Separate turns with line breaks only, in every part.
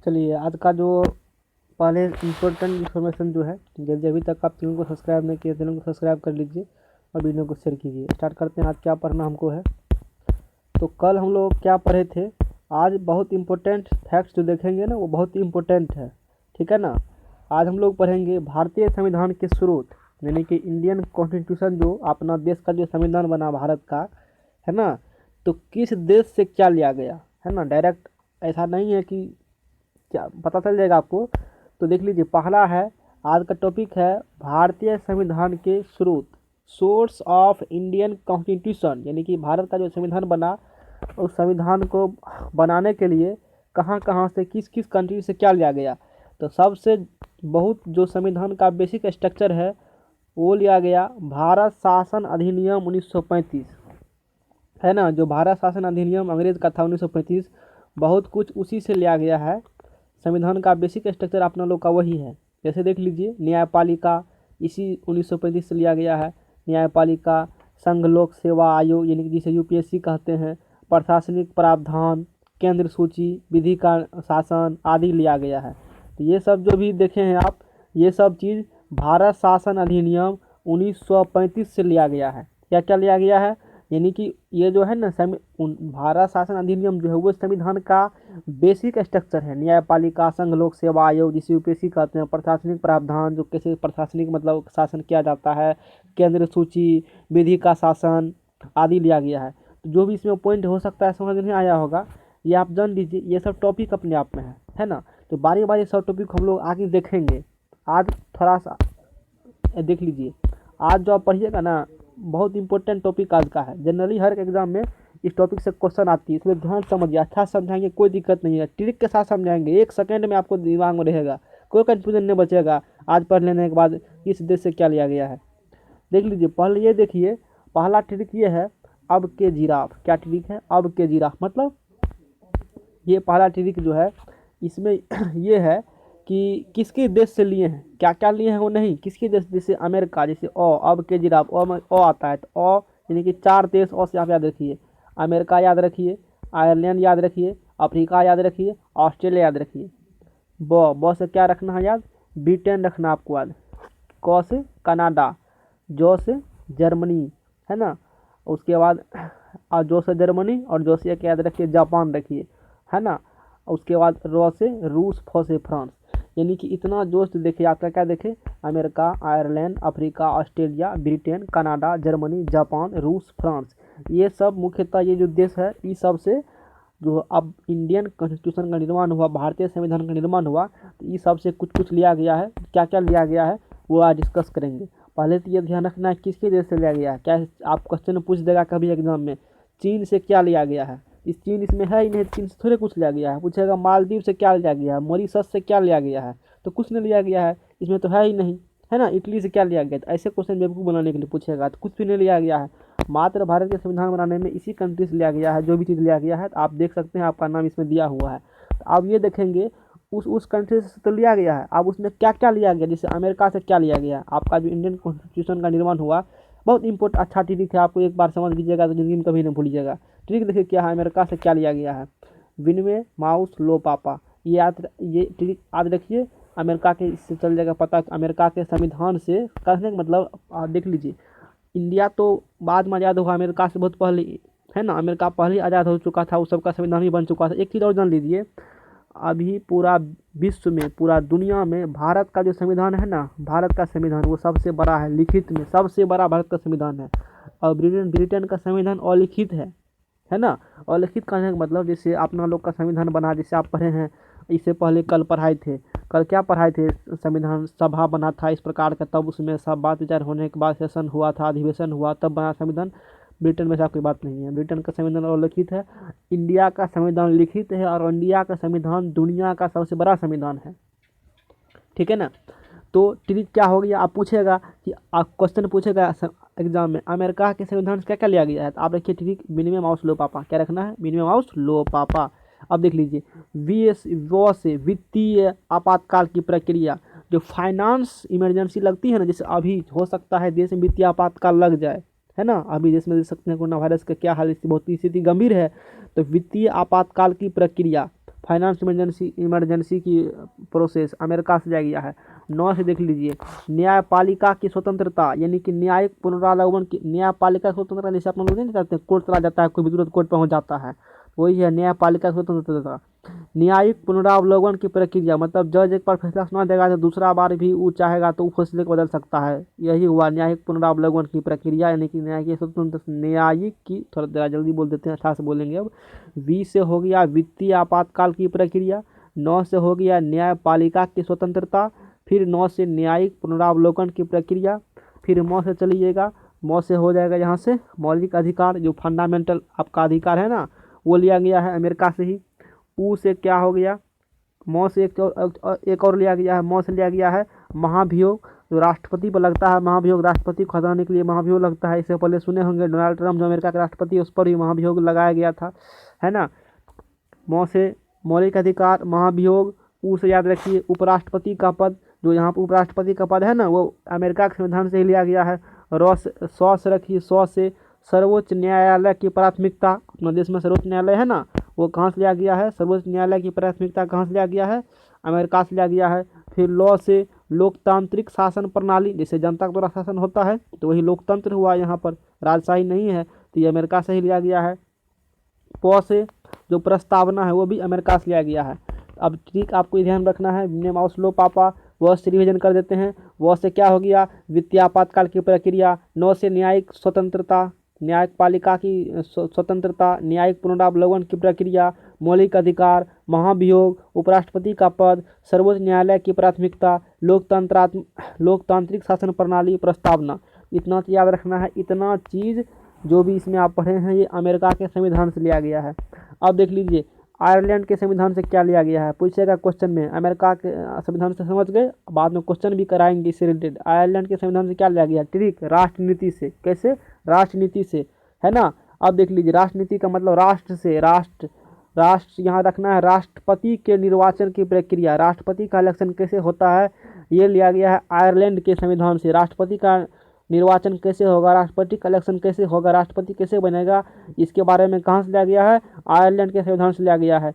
चलिए आज का जो पहले इम्पोर्टेंट इन्फॉर्मेशन जो है, यदि अभी तक आप चैनल को सब्सक्राइब नहीं किए चैनल को सब्सक्राइब कर लीजिए और वीडियो को शेयर कीजिए। स्टार्ट करते हैं आज क्या पढ़ना हमको है। तो कल हम लोग क्या पढ़े थे, आज बहुत इम्पोर्टेंट फैक्ट्स जो देखेंगे ना वो बहुत ही इम्पोर्टेंट है, ठीक है ना। आज हम लोग पढ़ेंगे भारतीय संविधान के स्रोत, यानी कि इंडियन कॉन्स्टिट्यूशन, जो अपना देश का जो संविधान बना भारत का, है ना। तो किस देश से क्या लिया गया, है ना। डायरेक्ट ऐसा नहीं है कि क्या पता चल जाएगा आपको। तो देख लीजिए, पहला है, आज का टॉपिक है भारतीय संविधान के स्रोत, सोर्स ऑफ इंडियन कॉन्स्टिट्यूशन, यानी कि भारत का जो संविधान बना उस संविधान को बनाने के लिए कहाँ कहाँ से किस किस कंट्री से क्या लिया गया। तो सबसे बहुत जो संविधान का बेसिक स्ट्रक्चर है वो लिया गया भारत शासन अधिनियम 1935, है ना। जो भारत शासन अधिनियम अंग्रेज का था 1935, बहुत कुछ उसी से लिया गया है। संविधान का बेसिक स्ट्रक्चर अपना लोग का वही है। जैसे देख लीजिए, न्यायपालिका इसी 1935 से लिया गया है। न्यायपालिका, संघ लोक सेवा आयोग यानी कि जिसे यूपीएससी कहते हैं, प्रशासनिक प्रावधान, केंद्र सूची, विधि का शासन आदि लिया गया है। तो ये सब जो भी देखे हैं आप, ये सब चीज़ भारत शासन अधिनियम 1935 से लिया गया है। क्या क्या लिया गया है, यानी कि ये जो है ना भारत शासन अधिनियम जो है वो संविधान का बेसिक स्ट्रक्चर है। न्यायपालिका, संघ लोक सेवा आयोग जिसे यूपीएससी कहते हैं, प्रशासनिक प्रावधान जो कैसे प्रशासनिक मतलब शासन किया जाता है, केंद्र सूची, विधि का शासन आदि लिया गया है। तो जो भी इसमें पॉइंट हो सकता है समझ नहीं आया होगा, ये आप जान लीजिए, ये सब टॉपिक अपने आप में है ना। तो बारी बारी सब टॉपिक हम लोग आगे देखेंगे। आज थोड़ा सा देख लीजिए, आज जो आप पढ़िएगा ना बहुत इंपॉर्टेंट टॉपिक आज का है। जनरली हर एक एग्जाम में इस टॉपिक से क्वेश्चन आती है, इसलिए ध्यान समझिए, अच्छा समझाएंगे, कोई दिक्कत नहीं है, ट्रिक के साथ समझाएंगे, 1 सेकंड में आपको दिमाग में रहेगा, कोई कंफ्यूजन नहीं बचेगा। आज पढ़ लेने के बाद इस देश से क्या लिया गया है देख लीजिए। पहले ये देखिए, पहला ट्रिक ये है, अब के जिराफ। क्या ट्रिक है, अब के जिराफ मतलब ये पहला ट्रिक जो है इसमें ये है कि किसके देश से लिए हैं, क्या क्या लिए हैं वो नहीं, किसके देश, जैसे अमेरिका, जैसे अब के जिराफ ओ में ओ आता है, तो ओ यानी कि 4 देश ओ से आप याद रखिए। अमेरिका याद रखिए, आयरलैंड याद रखिए, अफ्रीका याद रखिए, ऑस्ट्रेलिया याद रखिए। बो से क्या रखना है याद, ब्रिटेन रखना आपको याद। क से कनाडा, जो से जर्मनी, है ना। उसके बाद जो से जर्मनी और जो से क्या याद रखिए, जापान रखिए, है ना। उसके बाद रो से रूस, फ से फ्रांस। यानी कि इतना जोश देखिए, आपका क्या देखे, America, Ireland, Africa, Australia, Britain, Canada, Germany, Japan, रूस, फ्रांस। ये सब मुख्यतः ये जो देश है इस सब से जो अब इंडियन कॉन्स्टिट्यूशन का निर्माण हुआ, भारतीय संविधान का निर्माण हुआ, तो इस सब से कुछ कुछ लिया गया है। क्या क्या लिया गया है वो आज डिस्कस करेंगे। पहले तो ये ध्यान रखना है किसके देश से लिया गया है। क्या आप क्वेश्चन पूछ देगा कभी एग्जाम में, चीन से क्या लिया गया है, इस चीन इसमें है ही नहीं, चीन से थोड़े कुछ लिया गया है। पूछेगा मालदीव से क्या लिया गया है, मॉरिशस से क्या लिया गया है, तो कुछ नहीं लिया गया है, इसमें तो है ही नहीं, है ना। इटली से क्या लिया गया, तो ऐसे क्वेश्चन बेवकूफ़ बनाने के लिए पूछेगा, तो कुछ भी नहीं लिया गया है। मात्र भारत के संविधान बनाने में इसी कंट्री से लिया गया है, जो भी चीज़ लिया गया है। तो आप देख सकते हैं आपका नाम इसमें दिया हुआ है। तो आप ये देखेंगे उस कंट्री से तो लिया गया है, अब उसमें क्या क्या लिया गया, जैसे अमेरिका से क्या लिया गया। आपका जो इंडियन कॉन्स्टिट्यूशन का निर्माण हुआ, बहुत इंपॉर्टेंट अच्छा ट्रिक है, आपको एक बार समझ लीजिएगा तो जिंदगी में कभी नहीं भूलिएगा। ट्रिक देखिए क्या है, अमेरिका से क्या लिया गया है, विनमे माउस लो पापा। ये ट्रिक याद रखिए, अमेरिका के इससे चल जाएगा पता। अमेरिका के संविधान से कहने का मतलब देख लीजिए, इंडिया तो बाद में आज़ाद हुआ, अमेरिका से बहुत पहले, है ना। अमेरिका पहले ही आज़ाद हो चुका था, उस सबका संविधान ही बन चुका था। एक चीज़ और जान लीजिए, अभी पूरा विश्व में, पूरा दुनिया में भारत का जो संविधान है ना, भारत का संविधान वो सबसे बड़ा है, लिखित में सबसे बड़ा भारत का संविधान है। और ब्रिटेन का संविधान अलिखित है ना। अलिखित कहने का मतलब जैसे अपना लोग का संविधान बना, जैसे आप पढ़े हैं, इससे पहले कल पढ़ाए थे, कल क्या पढ़ाए थे, संविधान सभा बना था इस प्रकार का, तब उसमें सब बात विचार होने के बाद सेशन हुआ था, अधिवेशन हुआ, तब बना संविधान। ब्रिटेन में ऐसा कोई बात नहीं है, ब्रिटेन का संविधान अलिखित है, इंडिया का संविधान लिखित है, और इंडिया का संविधान दुनिया का सबसे बड़ा संविधान है, ठीक है ना। तो ट्रिक क्या हो गया, आप पूछेगा कि आप क्वेश्चन पूछेगा एग्जाम में, अमेरिका के संविधान से क्या क्या लिया गया है, तो आप रखिए ट्रिक, मिनिमम हाउस लो पापा। क्या रखना है, मिनिमम हाउस लो पापा। अब देख लीजिए, वो से वित्तीय आपातकाल की प्रक्रिया, जो फाइनेंस इमरजेंसी लगती है ना, जैसे अभी हो सकता है देश में वित्तीय आपातकाल लग जाए, है ना। अभी देश में देख सकते हैं कोरोना वायरस का क्या हाल, बहुत स्थिति गंभीर है। तो वित्तीय आपातकाल की प्रक्रिया, फाइनेंस इमरजेंसी की प्रोसेस अमेरिका से लिया गया है। 9 से देख लीजिए, न्यायपालिका की स्वतंत्रता, यानी कि न्यायिक पुनरावलोकन की, न्यायपालिका स्वतंत्रता जैसे अपना लोग नहीं करते, कोर्ट चला जाता है, कोई भी तुरंत कोर्ट पहुंच जाता है, वही है न्यायपालिका स्वतंत्रता। न्यायिक पुनरावलोकन की प्रक्रिया, मतलब जज एक बार फैसला सुना देगा तो दूसरा बार भी वो चाहेगा तो फैसले को बदल सकता है, यही हुआ न्यायिक पुनरावलोकन की प्रक्रिया, यानी कि न्यायिक स्वतंत्र, न्यायिक की, थोड़ा देर जल्दी बोल देते हैं, अच्छा से बोलेंगे अब। 20 से हो गया वित्तीय आपातकाल की प्रक्रिया, 9 से हो गया न्यायपालिका की स्वतंत्रता, फिर 9 से न्यायिक पुनरावलोकन की प्रक्रिया, फिर 9 से चलिएगा, 9 से हो जाएगा यहाँ से मौलिक अधिकार, जो फंडामेंटल आपका अधिकार है ना, वो लिया गया है अमेरिका से ही। ऊ से क्या हो गया, मौ से एक और लिया गया है, मौ से लिया गया है महाभियोग, जो राष्ट्रपति पर लगता है महाभियोग, राष्ट्रपति को हटाने के लिए महाभियोग लगता है। इससे पहले सुने होंगे डोनाल्ड ट्रंप जो अमेरिका के राष्ट्रपति उस पर भी महाभियोग लगाया गया था, है ना। मौ से मौलिक अधिकार, महाभियोग। ऊ से याद रखिए उपराष्ट्रपति का पद, जो यहाँ पर उपराष्ट्रपति का पद है ना, वो अमेरिका के संविधान से ही लिया गया है। सौ से रखिए, 100 से सर्वोच्च न्यायालय की प्राथमिकता, अपना देश में सर्वोच्च न्यायालय है ना, वो कहाँ से लिया गया है, सर्वोच्च न्यायालय की प्राथमिकता कहाँ से लिया गया है, अमेरिका से लिया गया है। फिर लॉ से लोकतांत्रिक शासन प्रणाली, जैसे जनता के द्वारा शासन होता है तो वही लोकतंत्र हुआ, यहाँ पर राजशाही नहीं है, तो ये अमेरिका से ही लिया गया है। प से जो प्रस्तावना है वो भी अमेरिका से लिया गया है। अब ठीक आपको ध्यान रखना है, ने माउस लो पापा, वह से रिविजन कर देते हैं। वह से क्या हो गया, वित्तीय आपातकाल की प्रक्रिया। 9 से न्यायिक स्वतंत्रता, न्यायपालिका की स्वतंत्रता, न्यायिक पुनरावलोकन की प्रक्रिया, मौलिक अधिकार, महाभियोग, उपराष्ट्रपति का पद, सर्वोच्च न्यायालय की प्राथमिकता, लोकतांत्रिक शासन प्रणाली, प्रस्तावना। इतना याद रखना है, इतना चीज़ जो भी इसमें आप पढ़े हैं ये अमेरिका के संविधान से लिया गया है। अब देख लीजिए आयरलैंड के संविधान से क्या लिया गया है, पूछेगा क्वेश्चन में। अमेरिका के संविधान से समझ गए, बाद में क्वेश्चन भी कराएंगे इससे रिलेटेड। आयरलैंड के संविधान से क्या लिया गया, ट्रिक, राष्ट्रनीति से। कैसे, राष्ट्रनीति से, है ना। अब देख लीजिए राष्ट्रनीति का मतलब राष्ट्र से, राष्ट्र यहाँ रखना है। राष्ट्रपति के निर्वाचन की प्रक्रिया, राष्ट्रपति का इलेक्शन कैसे होता है, ये लिया गया है आयरलैंड के संविधान से। राष्ट्रपति का निर्वाचन कैसे होगा, राष्ट्रपति का इलेक्शन कैसे होगा, राष्ट्रपति कैसे बनेगा, इसके बारे में कहाँ से लिया गया है, आयरलैंड के संविधान से लिया गया है।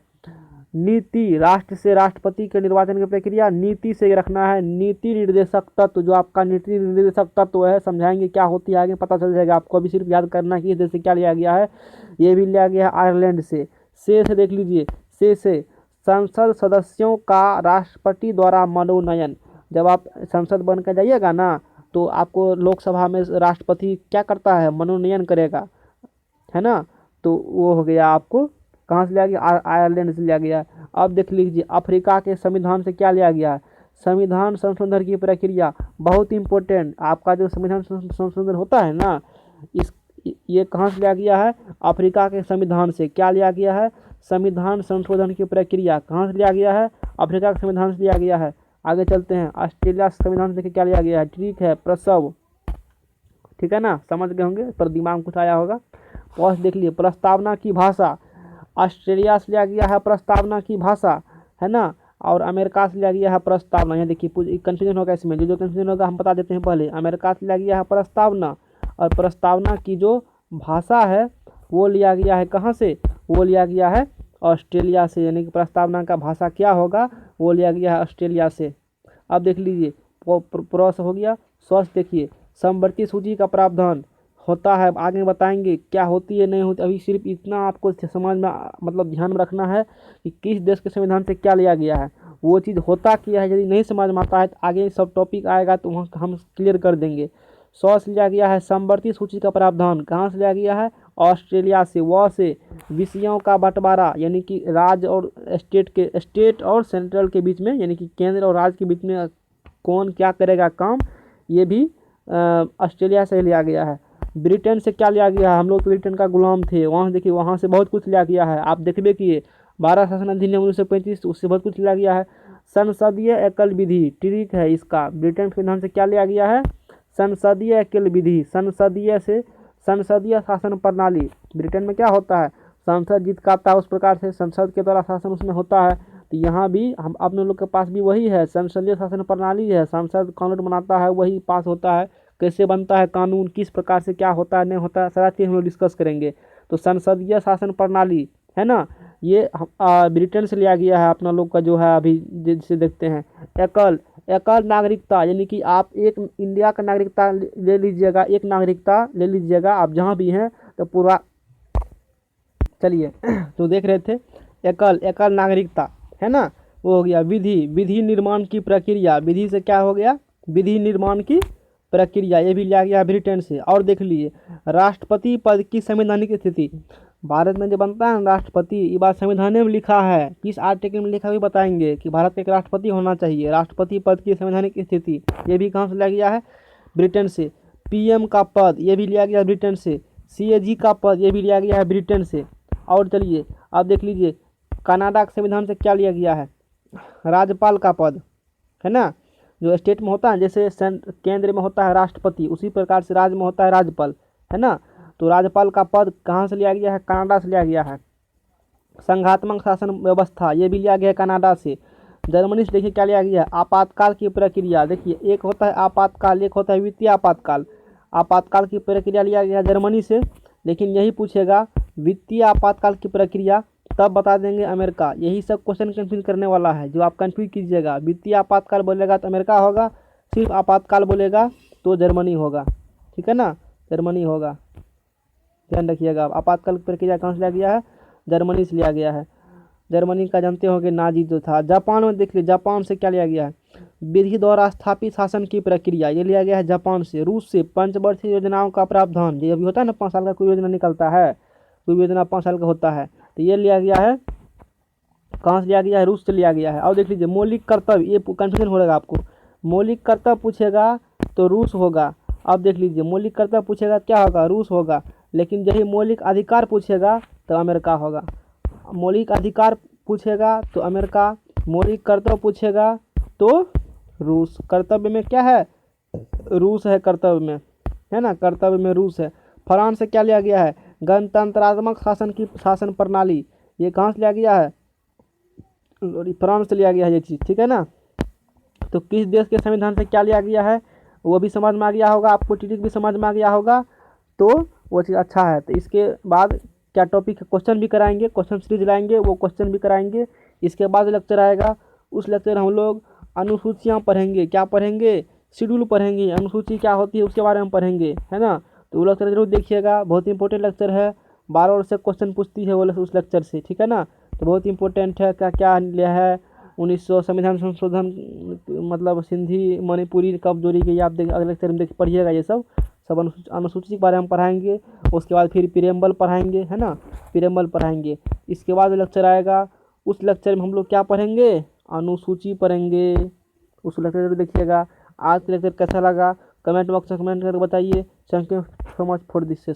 नीति, राष्ट्र से राष्ट्रपति के निर्वाचन की प्रक्रिया, नीति से रखना है। नीति निर्देशक तत्व, जो आपका नीति निर्देशक तत्व है, समझाएंगे क्या होती है आगे पता चल जाएगा आपको, अभी सिर्फ याद करना कि इधर से क्या लिया गया है, ये भी लिया गया है आयरलैंड से। से देख लीजिए, से संसद सदस्यों का राष्ट्रपति द्वारा मनोनयन। जब आप संसद बन कर जाइएगा ना तो आपको लोकसभा में राष्ट्रपति क्या करता है, मनोनयन करेगा, है ना। तो वो हो गया आपको कहाँ से लिया गया, आयरलैंड से लिया गया। अब देख लीजिए अफ्रीका के संविधान से क्या लिया गया है, संविधान संशोधन की प्रक्रिया, बहुत इंपॉर्टेंट। आपका जो संविधान संशोधन होता है ना, ये कहाँ से लिया गया है, अफ्रीका के संविधान से। क्या लिया गया है, संविधान संशोधन की प्रक्रिया कहाँ से लिया गया है, अफ्रीका के संविधान से लिया गया है। आगे चलते हैं, ऑस्ट्रेलिया संविधान से क्या लिया गया है, ठीक है, प्रसव, ठीक है ना, समझ गए होंगे, पर दिमाग कुछ आया होगा। पॉज देख लिए, प्रस्तावना की भाषा, ऑस्ट्रेलिया से लिया गया है प्रस्तावना की भाषा, है ना, और अमेरिका से लिया गया है प्रस्तावना। यहाँ देखिए कंफ्यूजन होगा इसमें, जो कंफ्यूजन होगा हम बता देते हैं पहले। अमेरिका से लिया गया है प्रस्तावना, और प्रस्तावना की जो भाषा है वो लिया गया है कहाँ से, वो लिया गया है ऑस्ट्रेलिया से, यानी कि प्रस्तावना का भाषा क्या होगा, वो लिया गया है ऑस्ट्रेलिया से। अब देख लीजिए प्रोस हो गया। स्वस्थ देखिए, समवर्ती सूची का प्रावधान होता है, आगे बताएंगे क्या होती है नहीं होती, अभी सिर्फ इतना आपको समझ में मतलब ध्यान में रखना है कि किस देश के संविधान से क्या लिया गया है, वो चीज़ होता क्या है। यदि नहीं समझ में आता है तो आगे सब टॉपिक आएगा तो वहाँ हम क्लियर कर देंगे। 100 से लिया गया है समवर्ती सूची का प्रावधान, कहाँ से लिया गया है, ऑस्ट्रेलिया से। वो से विषयों का बंटवारा, यानी कि राज्य और स्टेट और सेंट्रल के बीच में, यानी कि केंद्र और राज्य के बीच में कौन क्या करेगा काम, ये भी ऑस्ट्रेलिया से लिया गया है। ब्रिटेन से क्या लिया गया है, हम लोग तो ब्रिटेन का गुलाम थे, वहाँ देखिए वहाँ से बहुत कुछ लिया गया है, आप देखबे किए 12 शासन अधिनियम 1935, उससे बहुत कुछ लिया गया है। संसदीय एकल विधि, ठीक है, इसका ब्रिटेन के संविधान से क्या लिया गया है, संसदीय एकल विधि। संसदीय से संसदीय शासन प्रणाली, ब्रिटेन में क्या होता है, संसद जीत का आता है, उस प्रकार से संसद के द्वारा शासन उसमें होता है। तो यहाँ भी हम अपने लोग के पास भी वही है, संसदीय शासन प्रणाली है, संसद कानून बनाता है, वही पास होता है, कैसे बनता है कानून, किस प्रकार से क्या होता है नहीं होता है, सारा चीज़ हम लोग डिस्कस करेंगे। तो संसदीय शासन प्रणाली है ना, ये ब्रिटेन से लिया गया है अपना लोग का जो है अभी जिसे देखते हैं। एकल एकल नागरिकता, यानी कि आप एक इंडिया का नागरिकता ले लीजिएगा, एक नागरिकता ले लीजिएगा आप जहाँ भी हैं तो पूरा। चलिए तो देख रहे थे एकल एकल नागरिकता है ना, वो हो गया। विधि विधि निर्माण की प्रक्रिया, विधि से क्या हो गया, विधि निर्माण की प्रक्रिया, ये भी लिया गया ब्रिटेन से। और देख लीजिए राष्ट्रपति पद की संवैधानिक स्थिति, भारत में जो बनता है राष्ट्रपति, ये बात संविधान में लिखा है, किस आर्टिकल में लिखा भी बताएंगे कि भारत का एक राष्ट्रपति होना चाहिए। राष्ट्रपति पद की संवैधानिक स्थिति, ये भी कहाँ से लिया गया है, ब्रिटेन से। पीएम का पद, ये भी लिया गया ब्रिटेन से। सीएजी का पद, ये भी लिया गया है ब्रिटेन से। और चलिए आप देख लीजिए कनाडा के संविधान से क्या लिया गया है, राज्यपाल का पद है ना, जो स्टेट में होता है जैसे केंद्र में होता है राष्ट्रपति, उसी प्रकार से राज्य में होता है राज्यपाल है ना। तो राज्यपाल का पद कहाँ से लिया गया है, कनाडा से लिया गया है। संघात्मक शासन व्यवस्था, ये भी लिया गया है कनाडा से। जर्मनी से देखिए क्या लिया गया है, आपातकाल की प्रक्रिया। देखिए एक होता है आपातकाल, एक होता है वित्तीय आपातकाल। आपातकाल की प्रक्रिया लिया गया है जर्मनी से, लेकिन यही पूछेगा वित्तीय आपातकाल की प्रक्रिया तब बता देंगे अमेरिका। यही सब क्वेश्चन कंफ्यूज करने वाला है, जो आप कंफ्यूज कीजिएगा। वित्तीय आपातकाल बोलेगा तो अमेरिका होगा, सिर्फ आपातकाल बोलेगा तो जर्मनी होगा, ठीक है ना, जर्मनी होगा, ध्यान रखिएगा। आपातकाल की प्रक्रिया कहाँ से लिया गया है, जर्मनी से लिया गया है। जर्मनी का जानते होंगे नाजी जो था। जापान में देख लीजिए, जापान से क्या लिया गया है, विधि द्वारा स्थापित शासन की प्रक्रिया, ये लिया गया है जापान से। रूस से पंचवर्षीय योजनाओं का प्रावधान, ये अभी होता है ना 5 साल का कोई योजना निकलता है, कोई योजना 5 साल का होता है, तो ये लिया गया है, कहाँ से लिया गया है, रूस से लिया गया है। और देख लीजिए मौलिक कर्तव्य, ये कन्फ्यूजन हो रहेगा आपको, मौलिक कर्तव्य पूछेगा तो रूस होगा। अब देख लीजिए मौलिक कर्तव्य पूछेगा क्या होगा, रूस होगा, लेकिन यही मौलिक अधिकार पूछेगा तो अमेरिका होगा। मौलिक अधिकार पूछेगा तो अमेरिका, मौलिक कर्तव्य पूछेगा तो रूस। कर्तव्य में क्या है, रूस है कर्तव्य में, है ना, कर्तव्य में रूस है। फ्रांस से क्या लिया गया है, गणतंत्रात्मक शासन की शासन प्रणाली, ये कहाँ से लिया गया है, फ्रांस से लिया गया है ये चीज़, ठीक है ना। तो किस देश के संविधान से क्या लिया गया है वो भी समझ में आ गया होगा आपको, टीटीक भी समझ में आ गया होगा, तो वो चीज़ अच्छा है। तो इसके बाद क्या टॉपिक है, क्वेश्चन भी कराएंगे, क्वेश्चन सीरीज लाएंगे, वो क्वेश्चन भी कराएंगे। इसके बाद लेक्चर आएगा, उस लेक्चर हम लोग अनुसूचियाँ पढ़ेंगे, क्या पढ़ेंगे, शेड्यूल पढ़ेंगे, अनुसूची क्या होती है उसके बारे में पढ़ेंगे, है ना। तो वो लेक्चर जरूर देखिएगा, बहुत इंपॉर्टेंट लेक्चर है, 12 वर्ष से क्वेश्चन पूछती है वो उस लेक्चर से, ठीक है ना। तो बहुत इंपॉर्टेंट है, क्या क्या लिया है, 1900 संविधान संशोधन, मतलब सिंधी मणिपुरी कब जोड़ी गई, आप देख अगले लेक्चर में देख पढ़िएगा। ये सब अनुसूची के बारे में पढ़ाएंगे। उसके बाद फिर प्रीएम्बल पढ़ाएंगे, है ना, प्रीएम्बल पढ़ाएंगे। इसके बाद लेक्चर आएगा, उस लेक्चर में हम लोग क्या पढ़ेंगे, अनुसूची पढ़ेंगे, उस लेक्चर को देखिएगा। आज का लेक्चर कैसा लगा कमेंट बॉक्स में कमेंट करके बताइए। Thank you so much for this session.